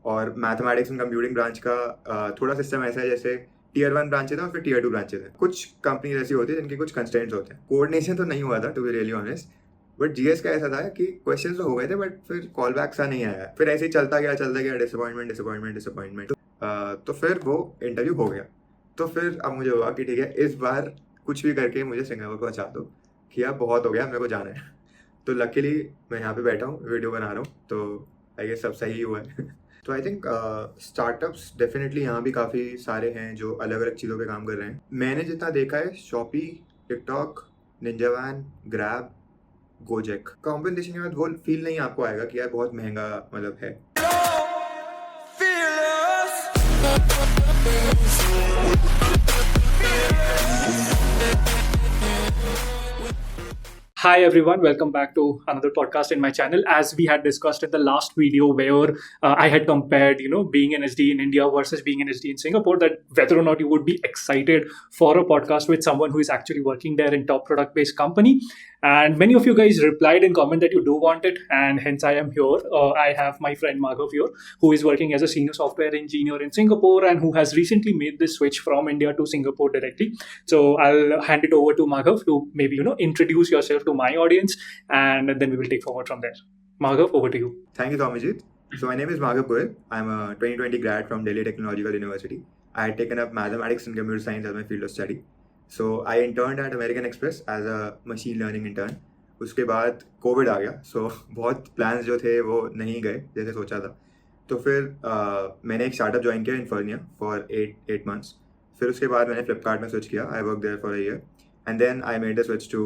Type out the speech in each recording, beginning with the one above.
और mathematics and computing branch का थोड़ा सिस्टम ऐसा है जैसे टीयर 1 ब्रांचेज है और फिर टीयर 2 ब्रांचेज है। कुछ कंपनीज ऐसी होती है जिनके कुछ कंस्ट्रेंट्स होते हैं। कोऑर्डिनेशन तो नहीं हुआ था, to be really honest, but GS का ऐसा था कि क्वेश्चंस तो हो गए थे बट फिर कॉल बैक सा नहीं आया। फिर ऐसे ही चलता गया डिसअपॉइंटमेंट। तो फिर वो इंटरव्यू हो गया। तो फिर अब मुझे हुआ कि ठीक है, इस बार कुछ भी करके मुझे सिंगापुर पहुंचा दो कि अब बहुत हो गया, मेरे को जाना है। तो लकीली मैं यहाँ पे बैठा हूँ, वीडियो बना रहा हूँ, तो आई गेस सब सही हुआ है। तो आई थिंक स्टार्टअप्स डेफिनेटली यहाँ भी काफ़ी सारे हैं जो अलग अलग चीज़ों पे काम कर रहे हैं। मैंने जितना देखा है, Shopee, TikTok, Ninja Van, Grab, Gojek, compensation के बाद वो फील नहीं आपको आएगा कि यार बहुत महंगा मतलब है। Hi everyone, welcome back to another podcast in my channel. As we had discussed in the last video where I had compared, being an SD in India versus being an SD in Singapore, that whether or not you would be excited for a podcast with someone who is actually working there in top product-based company. And many of you guys replied in comment that you do want it, and hence I am here. I have my friend Maghav here, who is working as a senior software engineer in Singapore and who has recently made this switch from India to Singapore directly. So I'll hand it over to Maghav to maybe introduce yourself to my audience, and then we will take forward from there. Maghav, over to you. Thank you, Tomijit. So my name is Maghav Goyal. I'm a 2020 grad from Delhi Technological University. I had taken up mathematics and computer science as my field of study. So I interned at American Express as a machine learning intern. उसके बाद Covid आ गया, सो बहुत plans जो थे वो नहीं गए जैसे सोचा था। तो फिर मैंने एक स्टार्टअप ज्वाइन किया इन्फर्निया फॉर 8 months। फिर उसके बाद मैंने फ्लिपकार्ट में स्विच किया। I work there for a year and then I made the switch to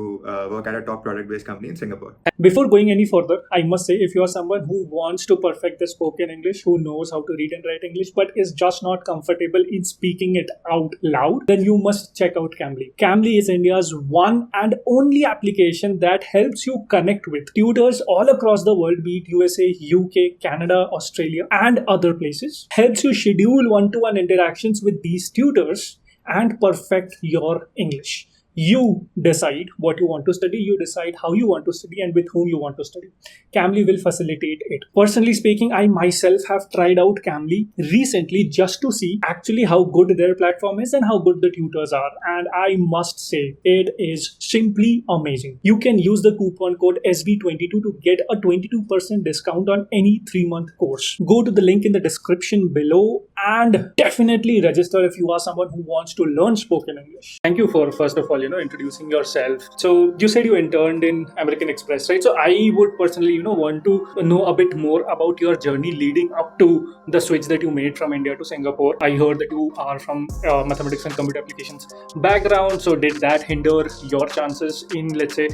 work at a top product-based company in Singapore. Before going any further, I must say, if you are someone who wants to perfect the spoken English, who knows how to read and write English, but is just not comfortable in speaking it out loud, then you must check out Cambly. Cambly is India's one and only application that helps you connect with tutors all across the world, be it USA, UK, Canada, Australia, and other places. Helps you schedule one-to-one interactions with these tutors and perfect your English. You decide what you want to study, you decide how you want to study and with whom you want to study. Cambly will facilitate it. Personally speaking, I myself have tried out Cambly recently just to see actually how good their platform is and how good the tutors are. And I must say, it is simply amazing. You can use the coupon code SB22 to get a 22% discount on any 3-month course. Go to the link in the description below and definitely register if you are someone who wants to learn spoken English. Thank you for, first of all, introducing yourself. So you said you interned in American Express, right? So I would personally, want to know a bit more about your journey leading up to the switch that you made from India to Singapore. I heard that you are from mathematics and computer applications background. So did that hinder your chances in, let's say,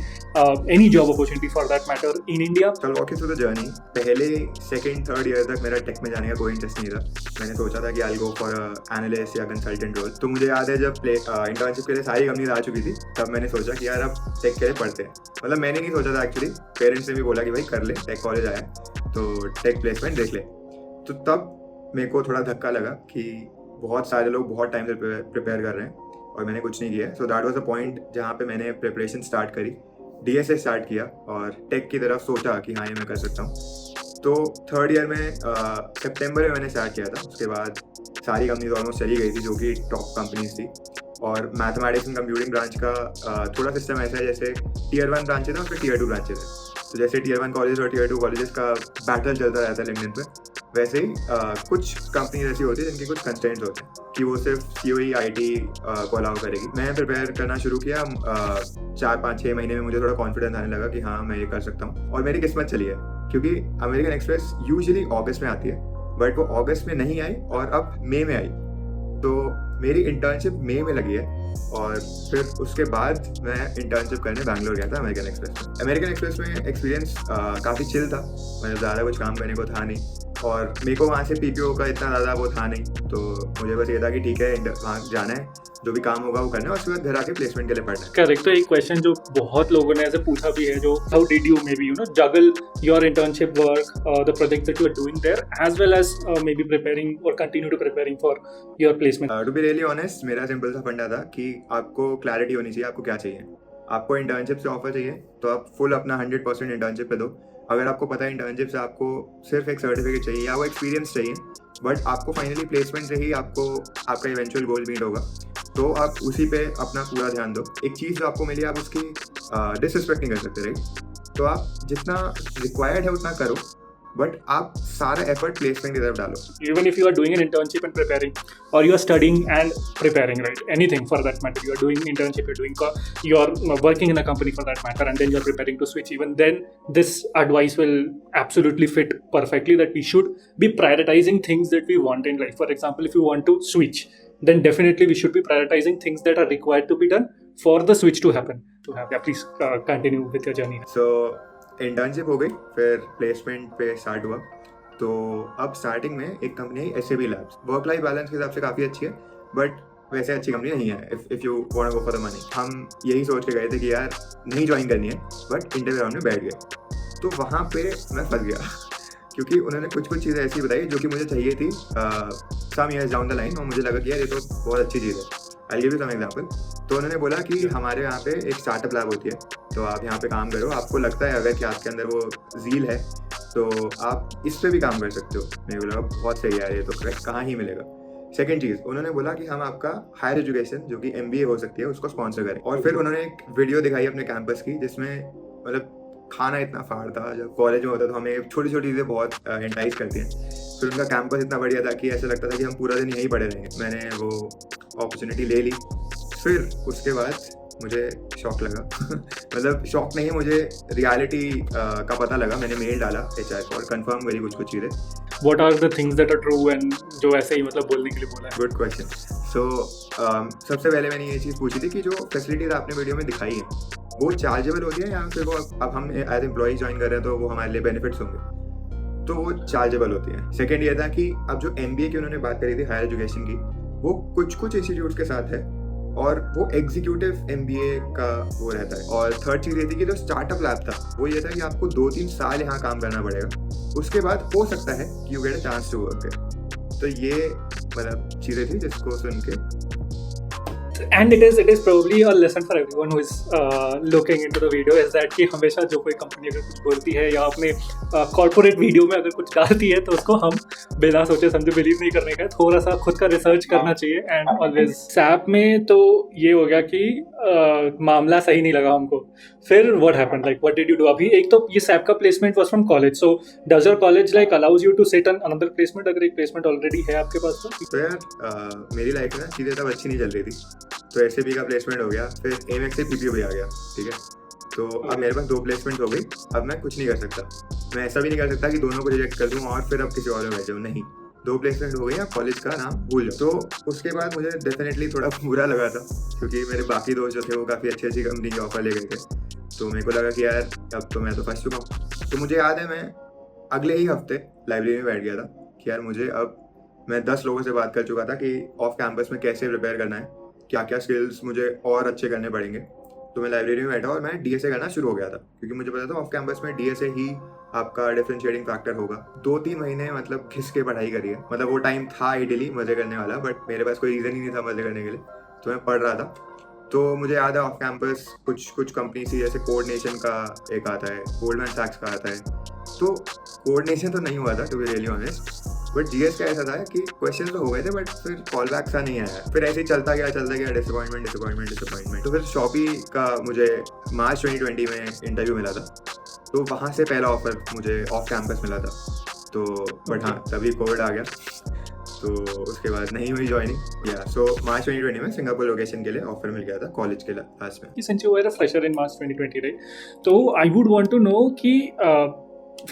any job opportunity for that matter in India? So I'll walk you through the journey. पहले second, third year तक मेरा take में जाने का कोई interest नहीं था। मैंने सोचा था कि I'll go for a analyst या consultant role. तो मुझे याद है जब इंटर्नशिप के लिए सारी कंपनीज आ चुकी थी, तब मैंने सोचा कि यार अब टेक के लिए पढ़ते हैं। मतलब मैंने नहीं सोचा था एक्चुअली, पेरेंट्स ने भी बोला कि भाई कर ले, टेक कॉलेज आया तो टेक प्लेसमेंट देख ले। तो तब मेरे को थोड़ा धक्का लगा कि बहुत सारे लोग बहुत टाइम से प्रिपेयर कर रहे हैं और मैंने कुछ नहीं किया। So that was the point जहाँ पे मैंने प्रिपरेशन स्टार्ट करी, डीएसए स्टार्ट किया और टेक की तरफ सोचा कि हाँ ये मैं कर सकता हूँ। तो थर्ड ईयर में सितंबर में मैंने स्टार्ट किया था। उसके बाद सारी कंपनीज ऑलमोस्ट चली गई थी जो कि टॉप कंपनीज थी। और मैथमेटिक्स एंड कंप्यूटिंग ब्रांच का थोड़ा सिस्टम ऐसा है जैसे टीयर 1 ब्रांचेज है और फिर टीयर 2 ब्रांचेज है। तो जैसे टीयर 1 कॉलेज और टीयर 2 कॉलेजेस का बैटल चलता रहता है लिंक्डइन पे, वैसे ही कुछ कंपनीज ऐसी होती है जिनके कुछ कंस्ट्रेंट्स होते हैं कि वो सिर्फ सीओई आईटी को अलाउ करेगी। मैं प्रिपेयर करना शुरू किया। 4-5-6 महीने में मुझे थोड़ा कॉन्फिडेंस आने लगा कि हाँ मैं ये कर सकता हूँ। और मेरी किस्मत चली है क्योंकि अमेरिकन एक्सप्रेस यूजुअली अगस्त में आती है, बट वो अगस्त में नहीं आई और अब मई में आई। तो मेरी इंटर्नशिप मई में लगी है और फिर उसके बाद मैं इंटर्नशिप करने बैंगलोर गया था अमेरिकन एक्सप्रेस में। अमेरिकन एक्सप्रेस में एक्सपीरियंस काफ़ी चिल था, मतलब ज़्यादा कुछ काम करने को था नहीं और मेरे को वहाँ से पीपीओ का इतना ज़्यादा वो था नहीं। तो मुझे बस ये था कि ठीक है वहाँ जाना है, जो भी काम होगा वो करना है और उसके बाद घर आके प्लेसमेंट के लिए पढ़ना है। करेक्ट। तो एक क्वेश्चन जो बहुत लोगों ने ऐसे पूछा भी है, जो how did you maybe juggle your internship work, the project that you are doing there, as well as maybe preparing और continue to preparing for your placement? To be really honest, मेरा simple सा फंडा था कि आपको clarity होनी चाहिए आपको क्या चाहिए। आपको इंटर्नशिप से ऑफर चाहिए तो आप फुल अपना 100% इंटर्नशिप पे दो। अगर आपको पता है इंटर्नशिप से आपको सिर्फ एक सर्टिफिकेट चाहिए या वो एक्सपीरियंस चाहिए, बट आपको फाइनली प्लेसमेंट से ही आपको आपका इवेंचुअल गोल मीट होगा, तो आप उसी पे अपना पूरा ध्यान दो। एक चीज़ जो आपको मिली आप उसकी डिसरिस्पेक्ट नहीं कर सकते, राइट? तो आप जितना रिक्वायर्ड है उतना करो, बट आप सारा एफर्ट प्लेसमेंट की तरफ डालो। Even if you are doing an internship and preparing, or you are studying and preparing, right? Anything for that matter. You are doing internship, you're working in a company for that matter, and then you're preparing to switch. Even then, this advice will absolutely fit perfectly, that we should be prioritizing things that we want in life. For example, if you want to switch, then definitely we should be prioritizing things that are required to be done for the switch to happen. Yeah, please continue with your journey. So internship हो गई, फिर placement पे start हुआ। तो अब starting में एक company है SAB labs. Work life balance के हिसाब से काफ़ी अच्छी है, बट वैसे अच्छी कंपनी नहीं है if you want to go for the money. हम यही सोच के गए थे कि यार नहीं ज्वाइन करनी है, बट इंटरव्यू राउंड में बैठ गए। तो वहाँ पे मैं फंस गया क्योंकि उन्होंने कुछ चीज़ें ऐसी बताई जो कि मुझे चाहिए थी some years down the line, और मुझे लगा कि यार ये तो बहुत अच्छी चीज़ है। I give you some example. तो उन्होंने बोला कि हमारे यहाँ पे एक स्टार्टअप लैब होती है, तो आप यहाँ पे काम करो, आपको लगता है अगर कि आपके अंदर वो ज़ील है तो आप इस पे भी काम कर सकते हो। मेरे को लगा बहुत सही है, ये तो कहाँ ही मिलेगा। सेकेंड चीज़, उन्होंने बोला कि हम आपका हायर एजुकेशन जो कि MBA हो सकती है उसको स्पॉन्सर करें। और फिर उन्होंने एक वीडियो दिखाई अपने कैंपस की जिसमें मतलब खाना इतना फाड़ था। जब कॉलेज में होता तो हमें छोटी छोटी चीज़ें बहुत एंटाइज करती हैं। फिर उनका कैंपस इतना बढ़िया था कि ऐसा लगता था कि हम पूरा दिन यहीं पड़े रहेंगे। मैंने वो अपॉर्चुनिटी ले ली। फिर उसके बाद मुझे शॉक लगा मतलब शॉक नहीं, मुझे रियलिटी का पता लगा। मैंने मेल डाला HR को और कंफर्म करी कुछ चीज़ें। What are the things that are true and जो ऐसे ही मतलब बोलने के लिए बोला है? Good question. सो सबसे पहले मैंने ये चीज़ पूछी थी कि जो फैसिलिटीज आपने वीडियो में दिखाई है वो चार्जेबल होती है या फिर वो अब हम एज एम्प्लॉय ज्वाइन कर रहे हैं तो वो हमारे लिए बेनिफिट्स होंगे, तो वो चार्जेबल होती है। सेकेंड ये था कि अब जो MBA की उन्होंने बात करी थी हायर एजुकेशन की, वो कुछ इंस्टीट्यूट्स के साथ है और वो एग्जीक्यूटिव MBA का वो रहता है। और थर्ड चीज़ ये थी कि जो स्टार्टअप लैब था वो ये था कि आपको 2-3 साल यहाँ काम करना पड़ेगा, उसके बाद हो सकता है कि you get a chance to work. तो ये मतलब चीज़ें थी जिसको सुन के And it is probably a lesson for everyone who is looking into the video is that कि हमेशा जो कोई कंपनी अगर कुछ बोलती है या अपने कॉर्पोरेट वीडियो में अगर कुछ डालती है तो उसको हम बिना सोचे समझे बिलीव नहीं करने का, थोड़ा सा खुद का रिसर्च करना चाहिए। एंड ऑलवेज सैप में तो ये हो गया कि मामला सही नहीं लगा हमको। फिर what happened, like what did you do? अभी एक तो ये सैप का placement was from college, so does your college like allows you to sit on another placement अगर एक प्लेसमेंट ऑलरेडी है आपके पास? तो यार मेरी लाइफ में चीज़ें तब अच्छी नहीं चल रही थी, तो SAB का प्लेसमेंट हो गया, फिर AMEX से PPO भी आ गया, ठीक है। तो अब मेरे पास 2 प्लेसमेंट हो गई। अब मैं कुछ नहीं कर सकता, मैं ऐसा भी नहीं कर सकता कि दोनों को रिजेक्ट कर दूँ और फिर अब किसी और में बैठ जाऊँ। नहीं, 2 प्लेसमेंट हो गई, आप कॉलेज का नाम भूल जाओ। तो उसके बाद मुझे डेफिनेटली थोड़ा बुरा लगा था क्योंकि मेरे बाकी दोस्त जो थे वो काफ़ी अच्छी कंपनी के ऑफर ले गए थे। तो मेरे को लगा कि यार अब तो मैं तो फंस चुका हूँ। तो मुझे याद है मैं अगले ही हफ्ते लाइब्रेरी में बैठ गया था कि यार मुझे अब मैं 10 लोगों से बात कर चुका था कि ऑफ कैंपस में कैसे प्रिपेयर करना है, क्या क्या स्किल्स मुझे और अच्छे करने पड़ेंगे। तो मैं लाइब्रेरी में बैठा और मैं DSA करना शुरू हो गया था क्योंकि मुझे पता था ऑफ कैंपस में DSA ही आपका डिफरेंशिएटिंग फैक्टर होगा। 2-3 महीने मतलब घिस के पढ़ाई करी है। मतलब वो टाइम था आइडियली मज़े करने वाला, बट मेरे पास कोई रीज़न ही नहीं था मज़े करने के लिए, तो मैं पढ़ रहा था। तो मुझे याद है ऑफ कैंपस कुछ कंपनी सी जैसे कोऑर्डिनेशन का एक आता है, गोल्डमैन सैक्स का आता है। तो कोऑर्डिनेशन तो नहीं हुआ था to be really honest, but GS का ऐसा था कि क्वेश्चन तो हो गए थे बट फिर कॉल बैक सा नहीं आया। फिर ऐसे ही चलता गया डिसअपॉइंटमेंट। तो फिर शॉपी का मुझे मार्च 2020 में इंटरव्यू मिला था, तो वहाँ से पहला ऑफर मुझे ऑफ कैंपस मिला था। तो बट हाँ, तभी कोविड आ गया, तो उसके बाद नहीं हुई ज्वाइनिंग। या सो मार्च 2020 में सिंगापुर लोकेशन के लिए ऑफर मिल गया था कॉलेज के लास्ट में। Since you were a fresher in March 2020, right? So I would want to know कि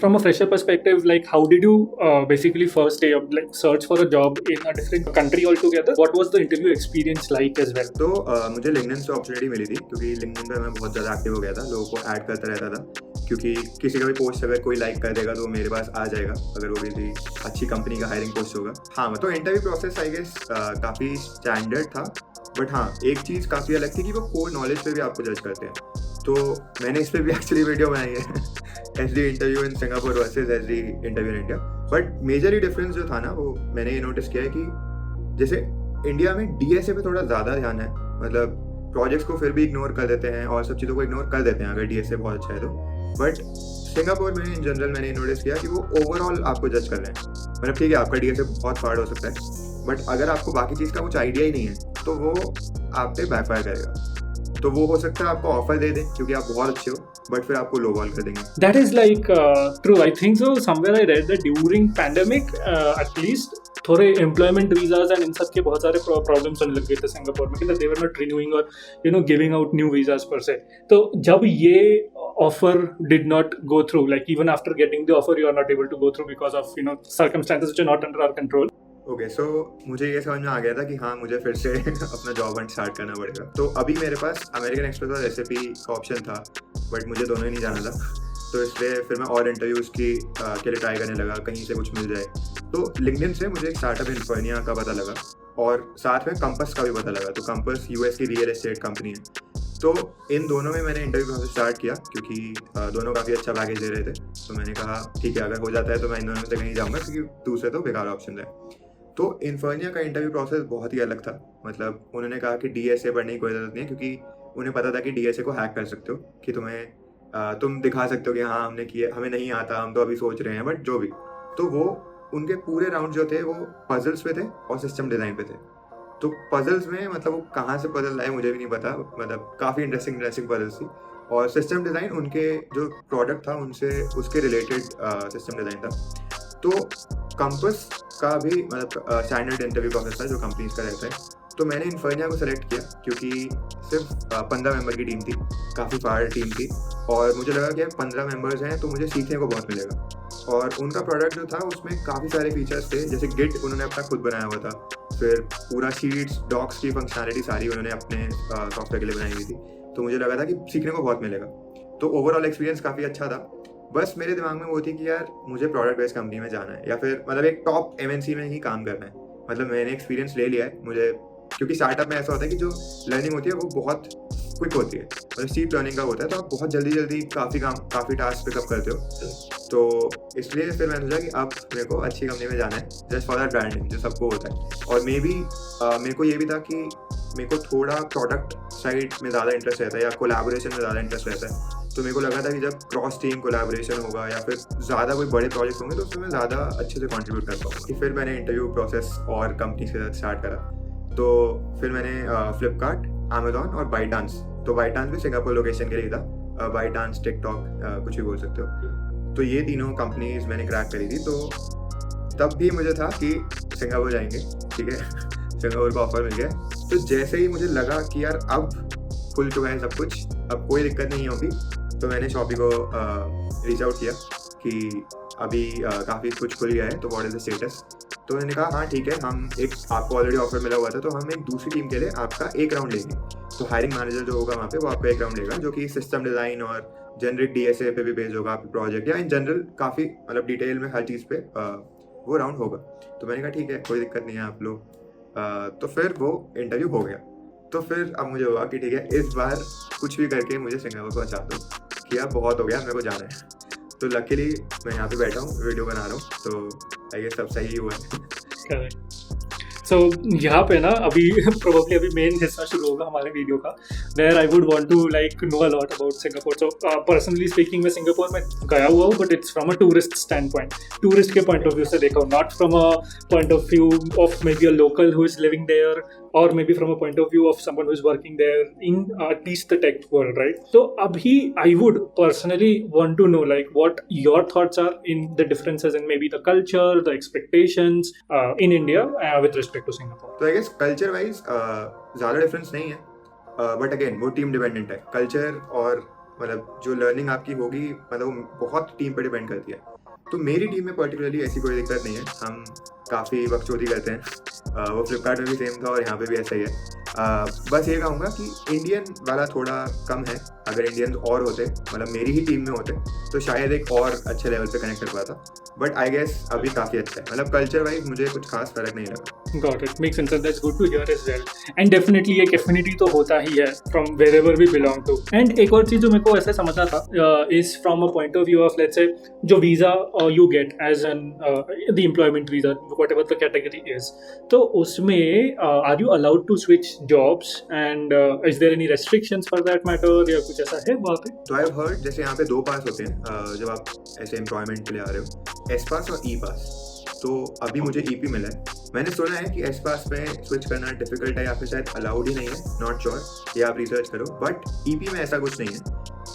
from a fresher perspective, like how did you basically first day of like search for a job in a different country altogether? What was the interview experience like as well? तो मुझे LinkedIn से opportunity मिली थी क्योंकि LinkedIn पे मैं बहुत ज़्यादा active हो गया था, लोगों को ऐड करता रहता था क्योंकि किसी का भी पोस्ट अगर कोई लाइक कर देगा तो मेरे पास आ जाएगा अगर वो किसी अच्छी कंपनी का हायरिंग पोस्ट होगा। हाँ, तो इंटरव्यू प्रोसेस आई गेस काफ़ी स्टैंडर्ड था, बट हाँ एक चीज़ काफ़ी अलग थी कि वो कोर नॉलेज पे भी आपको जज करते हैं। तो मैंने इस पर भी एक्चुअली वीडियो बनाई है SD interview in Singapore versus SD interview in India. But major ही डिफरेंस जो था ना, वो मैंने ये नोटिस किया है कि जैसे इंडिया में DSA पे थोड़ा ज़्यादा ध्यान है, मतलब प्रोजेक्ट्स को फिर भी इग्नोर कर देते हैं और सब चीज़ों को इग्नोर कर देते हैं अगर DSA बहुत अच्छा है तो। बट सिंगापुर में इन जनरल मैंने नोटिस किया कि वो ओवरऑल आपको जज कर रहे हैं। मतलब ठीक है, आपका डीएसए बहुत हार्ड हो सकता है, बट अगर आपको बाकी चीज़ का कुछ आइडिया ही नहीं है तो वो आप पे बैकफायर करेगा। तो वो हो सकता है आपको ऑफर दे दें क्योंकि आप बहुत अच्छे हो, बट फिर आपको लो बॉल कर देंगे। That is like true. I think so. Somewhere I read that during pandemic, at least थोड़े एम्प्लॉयमेंट वीजाज एंड इन सब के बहुत सारे प्रॉब्लम्स होने लग गए थे सिंगापुर में, कि दे वर नॉट रिन्यूइंग और गिविंग आउट न्यू वीजाज पर से। तो जब ये offer did not go through, like even after getting the offer you are not able to go through because of circumstances which are not under our control. Okay, so मुझे ये समझ में आ गया था कि हाँ, मुझे फिर से अपना जॉब हंट स्टार्ट करना पड़ेगा। तो अभी मेरे पास अमेरिकन एक्सप्रेस और एसएपी का ऑप्शन था, बट मुझे दोनों ही नहीं जाना था। तो इसलिए फिर मैं और इंटरव्यूज़ के लिए ट्राई करने लगा, कहीं से कुछ मिल जाए। तो लिंक्डइन से मुझे एक स्टार्टअप इन्फर्निया का पता लगा और साथ में कंपस का भी पता लगा। तो कंपस यूएस की रियल एस्टेट कंपनी है। तो इन दोनों में मैंने इंटरव्यू प्रोसेस स्टार्ट किया क्योंकि दोनों काफ़ी अच्छा पैकेज दे रहे थे। तो मैंने कहा ठीक है, अगर हो जाता है तो मैं इन दोनों में से कहीं जाऊँगा, क्योंकि दूसरे तो बेकार ऑप्शन है। तो इन्फर्निया का इंटरव्यू प्रोसेस बहुत ही अलग था। मतलब उन्होंने कहा कि डीएसए पढ़ने की कोई ज़रूरत नहीं है, क्योंकि उन्हें पता था कि डीएसए को हैक कर सकते हो, कि तुम दिखा सकते हो कि हाँ हमने किया, हमें नहीं आता, हम तो अभी सोच रहे हैं, बट जो भी। तो वो उनके पूरे राउंड जो थे वो पजल्स पे थे और सिस्टम डिज़ाइन पे थे। तो पजल्स में मतलब वो कहाँ से पजल लाए मुझे भी नहीं पता, मतलब काफ़ी इंटरेस्टिंग पजल्स थी। और सिस्टम डिज़ाइन उनके जो प्रोडक्ट था उनसे उसके रिलेटेड सिस्टम डिज़ाइन था। तो कंपस का भी मतलब स्टैंडर्ड इंटरव्यू प्रोसेस था जो कंपनीज का रहता है। तो मैंने इन्फर्निया को सेलेक्ट किया क्योंकि सिर्फ 15 मेंबर की टीम थी, काफ़ी फाड़ टीम थी, और मुझे लगा कि 15 मेंबर्स हैं तो मुझे सीखने को बहुत मिलेगा। और उनका प्रोडक्ट जो था उसमें काफ़ी सारे फीचर्स थे, जैसे गिट उन्होंने अपना खुद बनाया हुआ था, फिर पूरा शीट्स डॉक्स की फंक्शनैलिटी सारी उन्होंने अपने सॉफ्टवेयर के लिए बनाई हुई थी। तो मुझे लगा था कि सीखने को बहुत मिलेगा। तो ओवरऑल एक्सपीरियंस काफ़ी अच्छा था। बस मेरे दिमाग में वो थी कि यार मुझे प्रोडक्ट बेस्ड कंपनी में जाना है, या फिर मतलब एक टॉप एमएनसी में ही काम करना है। मतलब मैंने एक्सपीरियंस ले लिया है मुझे, क्योंकि स्टार्टअप में ऐसा होता है कि जो लर्निंग होती है वो बहुत क्विक होती है, मतलब स्टीप लर्निंग का होता है। तो आप बहुत जल्दी काफ़ी टास्क पिकअप करते हो। तो इसलिए फिर मैंने सोचा कि अब मेरे को अच्छी कंपनी में जाना है, जस्ट फॉर दैट ब्रांडिंग जो सबको होता है। और मेरे को ये भी था कि मेरे को थोड़ा प्रोडक्ट साइड में ज़्यादा इंटरेस्ट रहता है या कोलैबोरेशन में ज़्यादा इंटरेस्ट रहता है। तो मेरे को लगा था कि जब क्रॉस टीम कोलैबोरेशन होगा या फिर ज़्यादा कोई बड़े प्रोजेक्ट होंगे तो उसमें मैं ज़्यादा अच्छे से कंट्रीब्यूट कर पाऊँगा। फिर मैंने इंटरव्यू प्रोसेस और कंपनी के साथ स्टार्ट करा। तो फिर मैंने फ्लिपकार्ट, अमेजॉन और बाइटांस, तो बाइटांस भी सिंगापुर लोकेशन के लिए था, बाइटांस, टिकटॉक, कुछ भी बोल सकते हो। तो ये तीनों कंपनीज मैंने क्रैक करी थी। तो तब भी मुझे था कि सिंगापुर जाएंगे, ठीक है सिंगापुर का ऑफर मिल गया। तो जैसे ही मुझे लगा कि यार अब खुल चुका है सब कुछ, अब कोई दिक्कत नहीं होगी, तो मैंने शॉपी को रीच आउट किया कि अभी काफ़ी कुछ खुल गया है, तो व्हाट इज़ द स्टेटस। तो मैंने कहा हाँ ठीक है, आपको ऑलरेडी ऑफर मिला हुआ था, तो हम एक दूसरी टीम के लिए आपका एक राउंड लेंगे। तो हायरिंग मैनेजर जो होगा वहाँ पे वो आपका एक राउंड लेगा, जो कि सिस्टम डिज़ाइन और जनरिक डीएसए पे भी बेस्ड होगा आपके प्रोजेक्ट, या इन जनरल काफ़ी मतलब डिटेल में हर चीज़ पे वो राउंड होगा। तो मैंने कहा ठीक है, कोई दिक्कत नहीं है आप लोग। तो फिर वो इंटरव्यू हो गया। तो फिर अब मुझे हुआ कि ठीक है, इस बार कुछ भी करके मुझे सिंगापुर को पहुँचा दो, कि अब बहुत हो गया, मेरे को जाना है। तो लकीली मैं यहाँ पे बैठा हूँ, वीडियो बना रहा हूँ, तो आई गेस सब सही हुआ है। सो यहाँ पे ना अभी प्रोबेबली अभी मेन हिस्सा शुरू होगा हमारे वीडियो का, where I would want to like know a lot about Singapore. So personally speaking, मैं सिंगापुर में गया हुआ हूँ, but it's from a tourist stand point, tourist के पॉइंट ऑफ व्यू से देखा हूँ, not from a point of view of maybe a local who is living there, or maybe from a point of view of someone who is working there in at least the tech world, right? So abhi I would personally want to know like what your thoughts are in the differences in maybe the culture, the expectations in India with respect to Singapore. So I guess culture wise ज़्यादा difference नहीं है, but again वो team dependent है। Culture और मतलब जो learning आपकी होगी मतलब बहुत टीम पर डिपेंड करती है। तो मेरी टीम में पर्टिकुलरली ऐसी कोई दिक्कत नहीं है, हम काफ़ी बकचोदी करते हैं। वो फ्लिपकार्ट में भी सेम था और यहाँ पे भी ऐसा ही है। बस ये कहूँगा कि इंडियन वाला थोड़ा कम है। अगर इंडियन और होते, मतलब मेरी ही टीम में होते, तो शायद एक और अच्छे लेवल पे कनेक्ट कर पाता। बट आई गेस अभी काफ़ी अच्छा है, मतलब कल्चर वाइज मुझे कुछ खास फर्क नहीं लगा। Got it. Makes sense. And that's good to hear as well. And definitely एक affinity तो होता ही है from wherever we belong to. And एक और चीज़ जो मेरे को ऐसे समझना था is from a point of view of let's say जो visa you get as an the employment visa whatever the category is. तो उसमें are you allowed to switch jobs and is there any restrictions for that matter या कुछ ऐसा है वहाँ पे? तो आई हैव हर्ड जैसे यहाँ पे 2 पास होते हैं जब आप ऐसे एम्प्लॉयमेंट के लिए आ रहे हो, एस पास और ई पास। तो अभी मुझे ईपी मिला है। मैंने सुना है कि एस पास में स्विच करना डिफिकल्ट है या फिर शायद अलाउड ही नहीं है, नॉट श्योर, ये आप रिसर्च करो। बट ईपी में ऐसा कुछ नहीं है।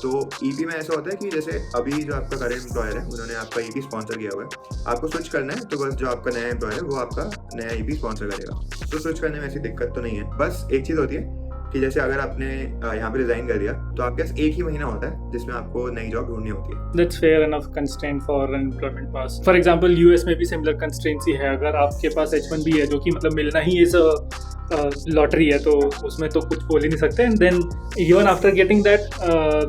तो ईपी में ऐसा होता है कि जैसे अभी जो आपका करंट एम्प्लॉयर है उन्होंने आपका ईपी स्पॉन्सर किया हुआ है, आपको स्विच करना है तो बस जो आपका नया एम्प्लॉयर है वो आपका नया ईपी स्पॉन्सर करेगा। तो स्विच करने में ऐसी दिक्कत तो नहीं है। बस एक चीज़ होती है कि जैसे अगर आपने यहाँ पे रिजाइन कर दिया तो आपके पास 1 ही महीना होता है जिसमें आपको नई जॉब ढूंढनी होती है। That's fair enough constraint for an employment pass. For example, US में भी similar constraints ही है। अगर आपके पास H1B है जो कि मतलब मिलना ही is a लॉटरी है तो उसमें तो कुछ बोल ही नहीं सकते। And then even after getting that,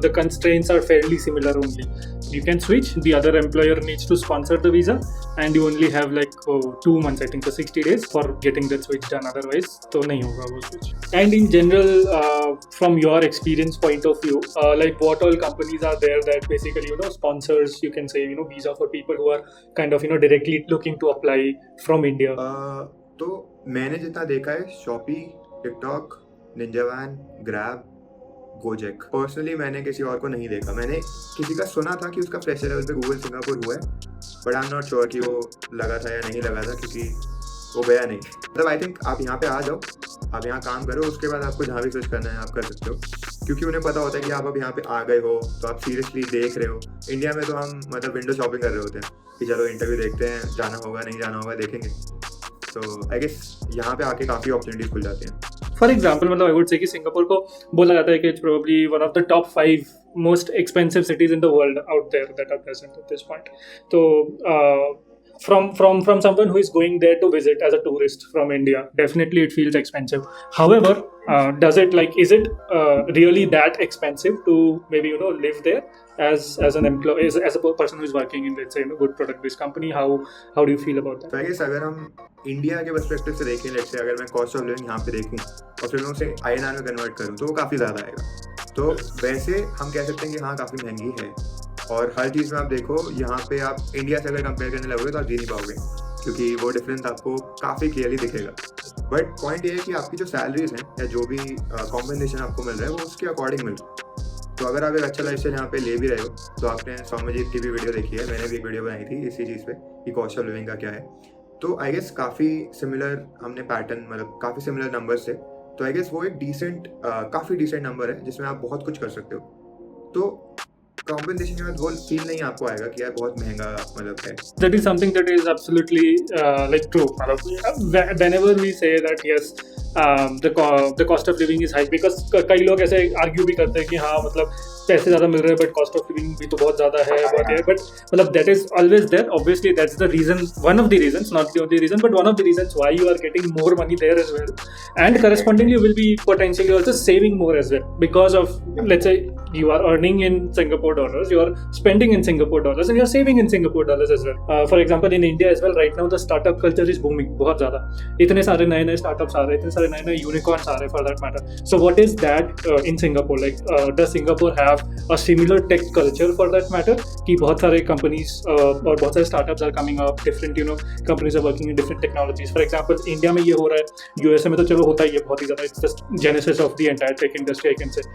the constraints are fairly similar only. You can switch. The other employer needs to sponsor the visa, and you only have like 2 months, I think, so 60 days for getting that switch done. Otherwise, तो नहीं होगा वो switch. And in general, from your experience point of view, like what all companies are there that basically sponsors, you can say visa for people who are kind of directly looking to apply from India. तो मैंने जितना देखा है Shopee, TikTok, Ninja Van, Grab, Gojek. Personally मैंने किसी और को नहीं देखा। मैंने किसी का सुना था कि उसका फ्रेशर लेवल पे गूगल सिंगापुर हुआ है, but I am not sure कि वो लगा था या नहीं लगा था क्योंकि वो गया नहीं। मतलब आई थिंक आप यहाँ पे आ जाओ, आप यहाँ काम करो, उसके बाद आपको जहाँ भी स्विच करना है आप कर सकते हो, क्योंकि उन्हें पता होता है कि आप अब यहाँ पे आ गए हो तो आप सीरियसली देख रहे हो। इंडिया में तो हम मतलब विंडो शॉपिंग कर रहे होते हैं कि चलो इंटरव्यू देखते हैं, जाना होगा नहीं जाना होगा देखेंगे। तो आई गेस यहाँ पे आके काफ़ी अपॉर्चुनिटीज खुल जाती हैं। फॉर एग्जाम्पल मतलब आई वुड से कि सिंगापुर को बोला जाता है कि it's probably one of the top 5 most expensive cities in the world out there that are present at this point. तो from someone who is going there to visit as a tourist from India, definitely it feels expensive. However, does it is it really that expensive to maybe live there as an employee, as a person who is working in let's say good product based company? How do you feel about that? तो I guess अगर हम India के perspective से देखें, let's say अगर मैं cost of living यहाँ पे देखूँ और फिर मैं उसे INR में कन्वर्ट करूँ तो वो काफ़ी ज़्यादा आएगा। तो वैसे हम कह सकते हैं कि हाँ काफ़ी महंगी है, और हर चीज़ में आप देखो यहाँ पे आप इंडिया से अगर कंपेयर करने लगोगे तो आप जी नहीं पाओगे क्योंकि वो डिफरेंस आपको काफ़ी क्लियरली दिखेगा। बट पॉइंट ये है कि आपकी जो सैलरीज हैं या जो भी कॉम्पनसेशन आपको मिल रहा है वो उसके अकॉर्डिंग मिल रहा है। तो अगर आप एक अच्छा लाइफ स्टाइल यहाँ पे ले भी रहे हो तो आपने सौम्यजीत की भी वीडियो देखी है, मैंने भी एक वीडियो बनाई थी इसी चीज़ पे कि कॉस्ट ऑफ लिविंग का क्या है। तो आई गेस काफ़ी सिमिलर हमने पैटर्न मतलब काफ़ी सिमिलर नंबर्स थे। तो आई गेस वो एक काफ़ी डिसेंट नंबर है जिसमें आप बहुत कुछ कर सकते हो। तो कॉम्पेंसेशन के बाद वो फील नहीं आपको आएगा कि यार बहुत महंगा मतलब है। That is something that is absolutely true. Whenever we say that yes, the cost of living is high, because कई लोग ऐसे आर्ग्यू भी करते हैं कि हाँ मतलब पैसे ज़्यादा मिल रहे हैं बट कॉस्ट ऑफ लिविंग भी तो बहुत ज़्यादा है बट मतलब that is always there. Obviously that's the reason, one of the reasons, not the only reason, but one of the reasons why you are getting more money there as well, and correspondingly you will be potentially also saving more as well because of let's say you are earning in Singapore dollars, you are spending in Singapore dollars, and you are saving in Singapore dollars as well. For example, in India as well, right now the startup culture is booming बहुत ज़्यादा। इतने सारे नए startups आ रहे हैं, इतने सारे नए unicorns आ रहे हैं for that matter. So what is that in Singapore? Like does Singapore have a similar tech culture for that matter? कि बहुत सारे companies और बहुत सारे startups are coming up, different companies are working in different technologies. For example, India में ये हो रहा है, USA में तो चलो होता ही है बहुत ही ज़्यादा, it's just genesis of the entire tech industry I can say.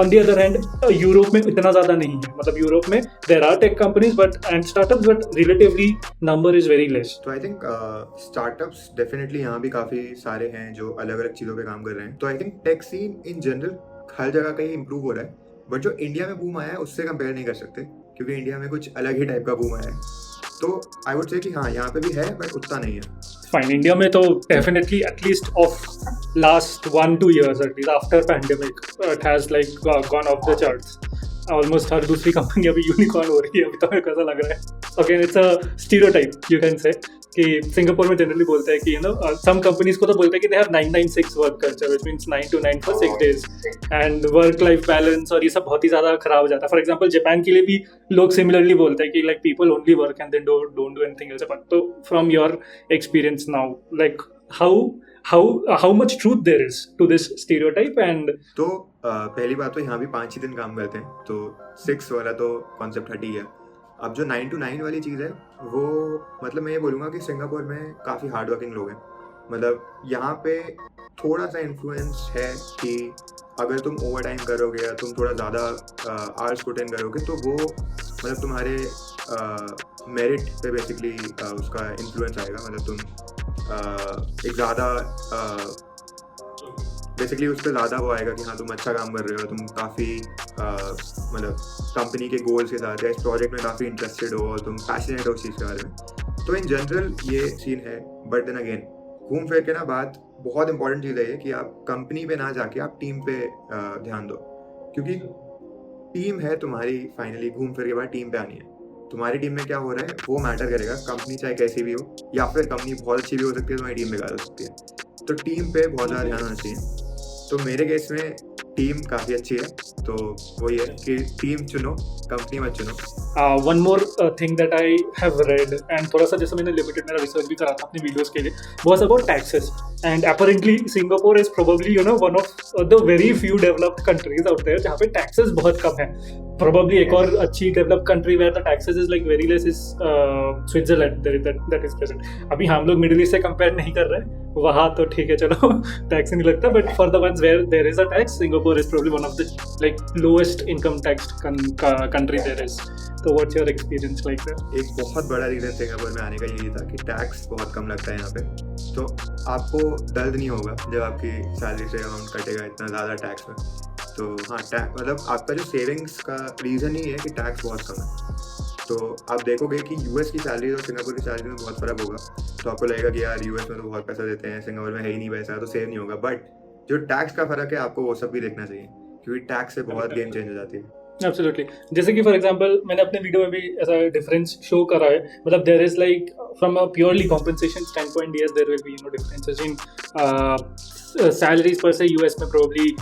On the other hand, Europe में इतना ज़्यादा नहीं है, मतलब यूरोप में there are tech companies and startups but relatively number is very less. तो आई थिंक स्टार्टअप्स डेफिनेटली यहाँ भी काफ़ी सारे हैं जो अलग अलग चीज़ों पे काम कर रहे हैं। तो I think tech scene in general हर जगह कहीं इंप्रूव हो रहा है, बट जो इंडिया में बूम आया है उससे कंपेयर नहीं कर सकते क्योंकि इंडिया में कुछ अलग ही टाइप का बूम आया है। तो आई वुड से कि हाँ यहाँ पे भी है बट उतना नहीं है। Fine, India में तो definitely at least of last 1-2 years at least after pandemic it has like gone off the charts. Almost हर दूसरी कंपनी अभी यूनिकॉर्न हो रही है, अभी तो मेरे को ऐसा लग रहा है। Again, it's a stereotype you can say कि सिंगापुर में जनरली बोलते हैं कि some companies को तो बोलते हैं कि they have 996 work culture which means 9 to 9 for 6 days and work life balance और ये सब बहुत ही ज़्यादा खराब हो जाता है। फॉर एग्जाम्पल जापान के लिए भी लोग सिमिलरली बोलते हैं कि like people only work and they don't do anything else. तो from your experience now, like how how much truth there is to this stereotype? And तो पहली बात तो यहाँ भी 5 ही दिन काम करते हैं, तो 6 वाला तो कॉन्सेप्ट हट ही गया। अब जो 9 to 9 वाली चीज़ है वो मतलब मैं ये बोलूँगा कि सिंगापुर में काफ़ी हार्ड वर्किंग लोग हैं। मतलब यहाँ पे थोड़ा सा इन्फ्लुएंस है कि अगर तुम ओवर टाइम करोगे या तुम थोड़ा ज़्यादा आवर्स पुट इन करोगे तो वो मतलब तुम्हारे मेरिट पे बेसिकली उसका इन्फ्लुएंस आएगा। मतलब तुम एक ज़्यादा बेसिकली उस पर ज़्यादा वो आएगा कि हाँ तुम अच्छा काम कर रहे हो, तुम काफ़ी मतलब कंपनी के गोल्स के साथ या इस प्रोजेक्ट में काफ़ी इंटरेस्टेड हो और तुम पैशनेट हो उस चीज़ के बारे में। तो इन जनरल ये सीन है। बट देन अगेन घूम फिर के ना बात बहुत इंपॉर्टेंट चीज़ है ये कि आप कंपनी पे ना जाके आप टीम पे ध्यान दो, क्योंकि टीम है तुम्हारी फाइनली घूम फिर के बाद टीम पे आनी है। तुम्हारी टीम में क्या हो रहा है वो मैटर करेगा। कंपनी चाहे कैसी भी हो या फिर कंपनी बहुत अच्छी भी हो सकती है, तुम्हारी टीम बेकार हो सकती है। तो टीम पे बहुत ज़्यादा ध्यान होना चाहिए। तो मेरे केस में टीम काफ़ी अच्छी है, तो वही है कि टीम चुनो, कंपनी मत चुनो। One more thing that I have read, and थोड़ा सा जैसे मैंने लिमिटेड मेरा रिसर्च भी करा था अपने वीडियोस के लिए, was about taxes. And apparently Singapore is probably one of the very few developed countries out there जहाँ पे टैक्सेस बहुत कम है। प्रोबेबली एक और अच्छी developed country where the taxes is like very less is Switzerland, that is present. अभी हम लोग मिडिल ईस्ट से कंपेयर नहीं कर रहे, वहाँ तो ठीक है चलो टैक्स नहीं लगता, but for the ones where there is a tax, Singapore is probably one of the like lowest income tax country there is. तो what's your experience like that? एक बहुत बड़ा रीज़न सिंगापुर में आने का यही था कि टैक्स बहुत कम लगता है यहाँ पे। तो आपको दर्द नहीं होगा जब आपकी सैलरी से अमाउंट कटेगा इतना ज़्यादा टैक्स में। तो हाँ, टैक्स मतलब आपका जो सेविंग्स का रीज़न ही है कि टैक्स बहुत कम है। तो आप देखोगे कि यूएस की सैलरी और सिंगापुर की सैलरी में बहुत फ़र्क होगा। तो आपको लगेगा कि यार यूएस में तो बहुत पैसा देते हैं, सिंगापुर में है ही नहीं पैसा, तो सेव नहीं होगा। बट जो टैक्स का फ़र्क है आपको वो सब भी देखना चाहिए, क्योंकि टैक्स से बहुत गेम चेंज हो जाती है। एब्सोल्युटली। जैसे कि फॉर एग्जांपल मैंने अपने वीडियो में भी ऐसा डिफरेंस शो करा है। मतलब there is like from a purely compensation stand yes there will be differences in salaries per. US में प्रोबेबली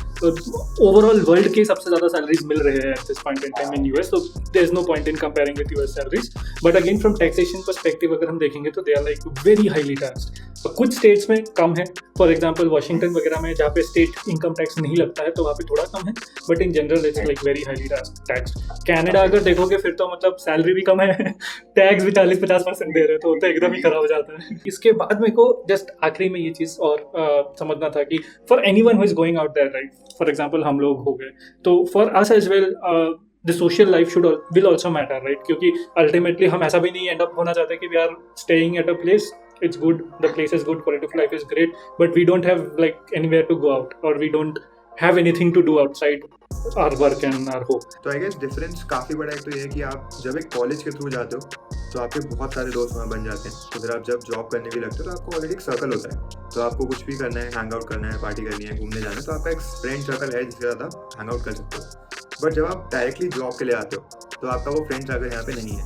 ओवरऑल वर्ल्ड के सबसे ज़्यादा सैलरीज मिल रहे हैं at this point in time in US, तो there is no point in comparing with US salaries. But again from taxation perspective अगर हम देखेंगे तो they are like very highly taxed. कुछ स्टेट्स में कम है, फॉर एग्जांपल वाशिंगटन वगैरह में जहाँ पे स्टेट इनकम टैक्स नहीं लगता है तो वहाँ पे थोड़ा कम है, but in general it's like very highly tax. Canada अगर देखोगे फिर तो मतलब सैलरी भी कम है, टैक्स भी 40-50% दे रहे, तो एकदम ही खराब हो जाता है। इसके बाद मेरे को जस्ट आखिरी में ये चीज़ और समझना था कि for anyone who is going out there, right, for example हम लोग हो गए, तो for us as well the social life will also matter, right? क्योंकि ultimately हम ऐसा भी नहीं end up होना चाहते कि we are staying at a place, it's good, the place is good, quality of life is great, but we don't have like anywhere to go out, or we don't have anything to do outside our work and our home. तो I guess difference काफ़ी बड़ा एक तो ये है कि आप जब एक कॉलेज के थ्रू जाते हो तो आपके बहुत सारे दोस्त वहाँ बन जाते हैं। तो फिर आप जब जॉब करने भी लगते हो तो आपको ऑलरेडी एक सर्कल होता है, तो आपको कुछ भी करना है, हैंग आउट करना है, पार्टी करनी है, घूमने जाना है, तो आपका एक फ्रेंड सर्कल है जिसके साथ आप हैंग आउट कर सकते हो। बट जब आप डायरेक्टली जॉब के लिए आते हो तो आपका वो फ्रेंड सर्कल यहाँ पे नहीं है।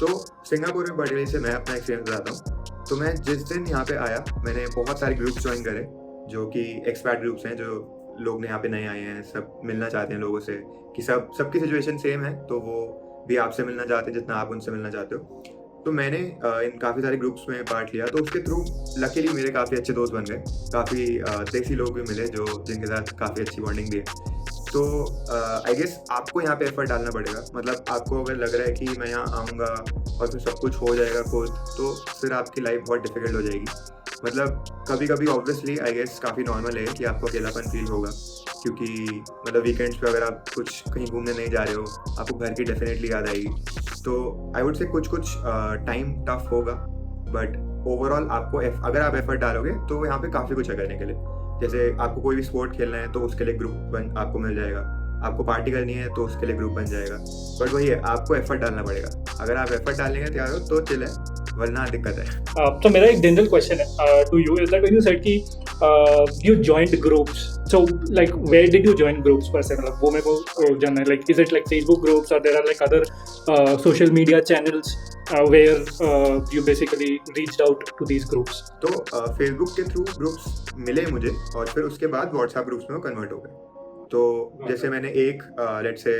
तो सिंगापुर में पर्टिकुलरली से मैं अपना एक्सपीरियंस बताता हूँ। तो मैं जिस दिन यहाँ पे आया मैंने बहुत सारे ग्रुप्स ज्वाइन करे जो कि एक्सपैट ग्रुप्स हैं, जो लोग यहाँ पे नए आए हैं, सब मिलना चाहते हैं लोगों से कि सबकी सिचुएशन सेम है, तो वो भी आपसे मिलना चाहते हैं जितना आप उनसे मिलना चाहते हो। तो मैंने इन काफ़ी सारे ग्रुप्स में पार्ट लिया, तो उसके थ्रू लकीली मेरे काफ़ी अच्छे दोस्त बन गए। काफ़ी देसी लोग भी मिले जो जिनके साथ काफ़ी अच्छी बॉन्डिंग भी है। तो आई गेस आपको यहाँ पे एफर्ट डालना पड़ेगा। मतलब आपको अगर लग रहा है कि मैं यहाँ आऊँगा और फिर सब कुछ हो जाएगा खुद, तो फिर आपकी लाइफ बहुत डिफिकल्ट हो जाएगी। मतलब कभी कभी ऑब्वियसली आई गेस काफ़ी नॉर्मल है कि आपको अकेलापन फील होगा, क्योंकि मतलब वीकेंड्स पे अगर आप कुछ कहीं घूमने नहीं जा रहे हो आपको घर की डेफिनेटली याद आएगी। तो आई वुड से कुछ टाइम टफ होगा, बट ओवरऑल आपको अगर आप एफर्ट डालोगे तो यहाँ पे काफ़ी कुछ है करने के लिए। जैसे आपको कोई भी स्पोर्ट खेलना है तो उसके लिए ग्रुप आपको मिल जाएगा, आपको पार्टी करनी है तो उसके लिए ग्रुप बन जाएगा। बट वही है, आपको एफर्ट डालना पड़ेगा। अगर आप एफर्ट डालने के तैयार हो तो चिल है, वरना दिक्कत है। तो मेरा एक जनरल क्वेश्चन है to you is that when you said कि you joined groups, so like where did you join groups per se? मतलब वो मेरे को जानना है, like is it like Facebook groups or there are like other social media channels where you basically reached out to these groups? तो Facebook के through groups मिले मुझे और फिर उसके बाद व्हाट्सएप ग्रुप्स में कन्वर्ट हो गए। तो जैसे मैंने एक let's say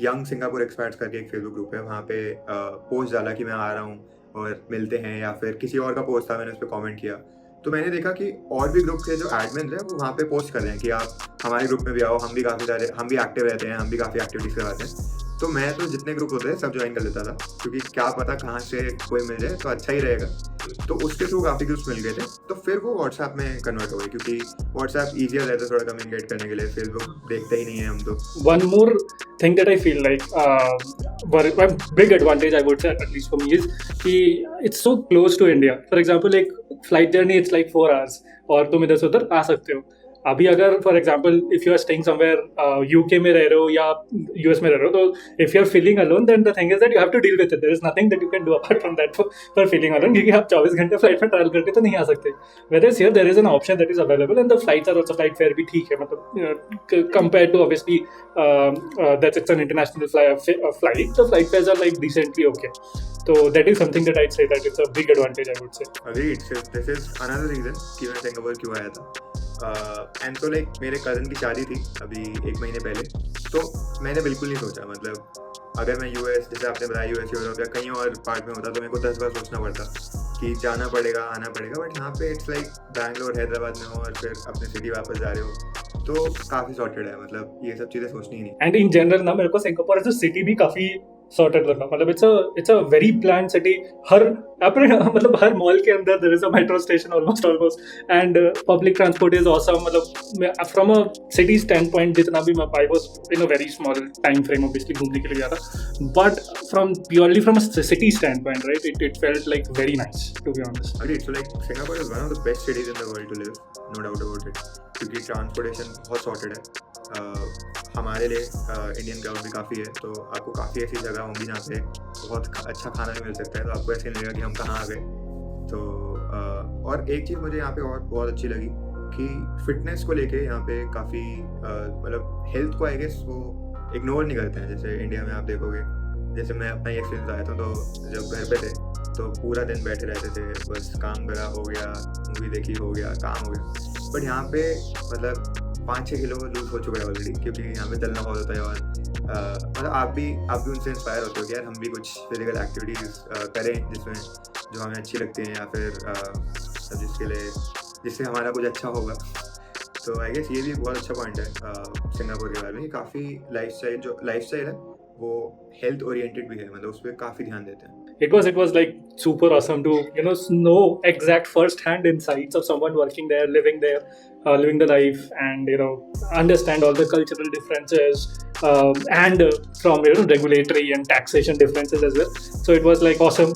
young Singapore experts करके एक फेसबुक ग्रुप है, वहाँ पे पोस्ट डाला कि मैं आ रहा हूँ और मिलते हैं, या फिर किसी और का पोस्ट था मैंने उस पर कॉमेंट किया, तो मैंने देखा कि और भी ग्रुप के जो एडमिन हैं वो वहाँ पे पोस्ट कर रहे हैं कि आप हमारे ग्रुप में भी आओ, हम भी एक्टिव रहते हैं, हम भी काफ़ी एक्टिविटीज़ करवाते हैं। तो मैं तो जितने ग्रुप होते हैं सब ज्वाइन कर लेता था, क्योंकि क्या पता कहाँ से कोई मिल जाए तो अच्छा ही रहेगा। तो उसके थ्रू काफ़ी ग्रुप्स मिल गए थे, तो फिर वो व्हाट्सएप में कन्वर्ट हो गए, क्योंकि व्हाट्सएप ईजियर रहता है थोड़ा कम्युनिकेट करने के लिए, फेसबुक देखते ही नहीं है हम तो। One more thing that I feel like one big advantage I would say, at least for me, is कि it's so close to India. For example, एक flight journey it's like 4 hours और तुम इधर से उधर आ सकते हो। अभी अगर for example if you are staying somewhere UK में रह रहे हो या यूएस में रह रहे हो, तो if you are feeling alone then the thing is that you have to deal with it. There is nothing that you can do apart from that for feeling alone, क्योंकि आप 24 घंटे फ्लाइट में travel करके तो नहीं आ सकते। Whether here there is an option that is available and the flights are also flight fare भी ठीक है, मतलब compare to obviously that it's an international flight, the flight fares are like decently okay. So that is something that I'd say that it's a big advantage, I would say. Agreed. So this is another reason कि मैं Singapore क्यों आया था। And तो like मेरे cousin की शादी थी अभी 1 महीने पहले, तो मैंने बिल्कुल नहीं सोचा, मतलब अगर मैं यूएस, जैसे आपने बताया यूएस, यूरोप या कहीं और पार्ट में होता तो मेरे को 10 बार सोचना पड़ता कि जाना पड़ेगा, आना पड़ेगा। बट यहाँ पे इट्स लाइक बैंगलोर, हैदराबाद में हो और फिर अपने सिटी वापस जा रहे हो, तो काफ़ी सॉर्टेड है, मतलब ये सब चीज़ें सोचनी ही नहीं। And in general ना मेरे को सिंगापुर एज अ सिटी भी काफी सॉर्टेड लगा, मतलब it's a very plan city. हर अपने मतलब हर मॉल के अंदर there is a metro station almost and public transport is awesome. मतलब from a city stand point जितना भी मैं I was in a very small time frame obviously घूमने के लिए गया था, but from purely from a city stand point right, it felt like very nice to be honest. अरे so like Singapore is one of the best cities in the world to live, no doubt about it, क्योंकि transportation बहुत sorted है। हमारे लिए Indian crowd भी काफ़ी है, तो आपको काफ़ी ऐसी जगह होंगी जहाँ पे बहुत अच्छा खाना भी मिल सकता है, तो आपको ऐसे नहीं लगेगा कि हम कहाँ आ गए। तो और एक चीज़ मुझे यहाँ पे और बहुत अच्छी लगी कि फिटनेस को लेके यहाँ पे काफ़ी मतलब हेल्थ को आई गेस वो इग्नोर नहीं करते हैं, जैसे इंडिया में आप देखोगे। जैसे मैं अपना ये एक्सपीरियंस आया था, तो जब घर पे थे तो पूरा दिन बैठे रहते थे, बस काम करा हो गया, मूवी देखी हो गया, काम हो गया। बट यहाँ पे मतलब 5-6 किलो लूज हो चुका है ऑलरेडी, क्योंकि यहाँ पे चलना बहुत होता है। और मतलब आप भी उनसे इंस्पायर होते हो कि यार हम भी कुछ फिजिकल एक्टिविटीज़ करें जिसमें जो हमें अच्छी लगती हैं, या फिर जिससे हमारा कुछ अच्छा होगा। तो आई गेस ये भी बहुत अच्छा पॉइंट है सिंगापुर के बारे में, काफ़ी लाइफस्टाइल है वो हेल्थ ओरिएंटेड भी है, मतलब उस पर काफ़ी ध्यान देते हैं। It was like super awesome to know exact first hand insights of someone working there, living the life, and understand all the cultural differences and from regulatory and taxation differences as well. So it was like awesome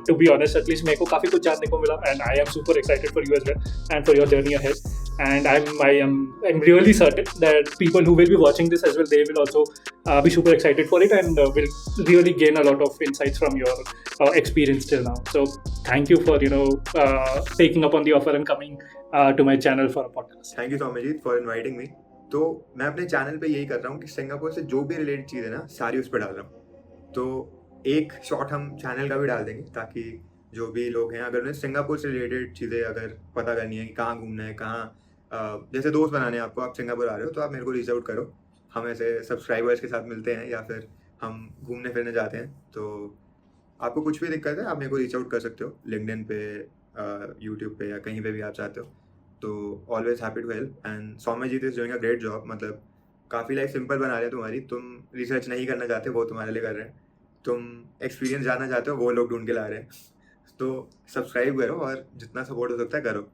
to be honest. At least मेरे को काफी कुछ जानने को मिला, and I am super excited for you as well and for your journey ahead. And I'm really certain that people who will be watching this as well, they will also be super excited for it and will really gain a lot of insights from your experience till now. So thank you for taking up on the offer and coming to my channel for a podcast. Thank you Soumyajit for inviting me. तो मैं अपने channel पे यही कर रहा हूँ कि Singapore से जो भी रिलेटेड चीज़ है ना, सारी उस पर डाल रहा हूँ। तो एक शॉर्ट हम चैनल का भी डाल देंगे, ताकि जो भी लोग हैं, अगर उन्हें सिंगापुर से रिलेटेड चीज़ें अगर पता करनी है कि कहाँ घूमना है, कहाँ जैसे दोस्त बनाने हैं आपको, आप सिंगापुर आ रहे हो तो आप मेरे को रीच आउट करो, हम ऐसे सब्सक्राइबर्स के साथ मिलते हैं या फिर हम घूमने फिरने जाते हैं। तो आपको कुछ भी दिक्कत है आप मेरे को रीच आउट कर सकते हो, लिंक्डइन पे, यूट्यूब पे, या कहीं पे भी आप चाहते हो। तो always happy to help. And Soumyajit is doing a great job, मतलब काफ़ी लाइफ सिंपल बना रहे हैं तुम्हारी। तुम रिसर्च नहीं करना चाहते, वो तुम्हारे लिए कर रहे हैं। तुम एक्सपीरियंस जानना चाहते हो, वो लोग ढूंढ के ला रहे हैं। तो सब्सक्राइब करो और जितना सपोर्ट हो सकता है करो।